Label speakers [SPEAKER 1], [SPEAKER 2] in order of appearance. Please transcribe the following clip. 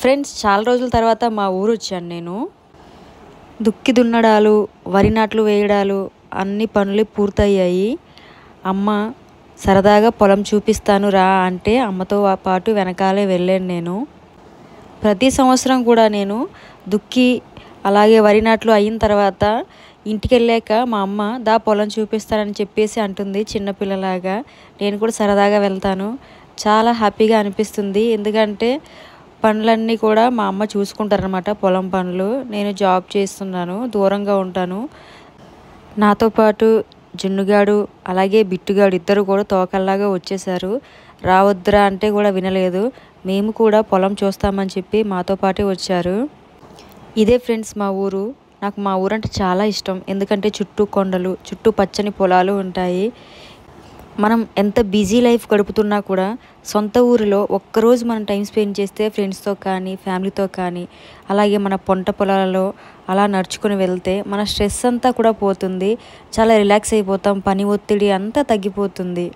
[SPEAKER 1] Friends, చాలా రోజుల తర్వాత మా ఊరు వచ్చాను నేను. దుక్కి దున్నడాలు, వరి నాట్లు వేయడాలు అన్ని పనులు పూర్తయ్యాయి. అమ్మ సరదాగా పొలం చూపిస్తాను రా అంటే అమ్మతో పాటు వెనకాలే వెళ్ళాను నేను. ప్రతి సంవత్సరం కూడా నేను దుక్కి అలాగే వరి నాట్లు అయిన తర్వాత ఇంటికి వెళ్ళాక మా అమ్మ దా పొలం చూపిస్తానని చెప్పేసి అంటుంది చిన్నపిల్లలాగా. నేను కూడా సరదాగా వెళ్తాను. చాలా హ్యాపీగా అనిపిస్తుంది. ఎందుకంటే పనులన్నీ కూడా మా అమ్మ చూసుకుంటారనమాట. పొలం పనులు. నేను జాబ్ చేస్తున్నాను, దూరంగా ఉంటాను. నాతో పాటు జున్నుగాడు అలాగే బిట్టుగాడు ఇద్దరు కూడా తోకల్లాగా వచ్చేసారు. రావద్దురా అంటే కూడా వినలేదు. మేము కూడా పొలం చూస్తామని చెప్పి మాతో పాటే వచ్చారు. ఇదే ఫ్రెండ్స్ మా ఊరు. నాకు మా ఊరంటే చాలా ఇష్టం. ఎందుకంటే చుట్టూ కొండలు, చుట్టూ పచ్చని పొలాలు ఉంటాయి. మనం ఎంత బిజీ లైఫ్ గడుపుతున్నా కూడా సొంత ఊరిలో ఒక్కరోజు మనం టైం స్పెండ్ చేస్తే ఫ్రెండ్స్తో కానీ ఫ్యామిలీతో కానీ అలాగే మన పంట పొలాలలో అలా నడుచుకుని వెళ్తే మన స్ట్రెస్ అంతా కూడా పోతుంది. చాలా రిలాక్స్ అయిపోతాం. పని ఒత్తిడి అంతా తగ్గిపోతుంది.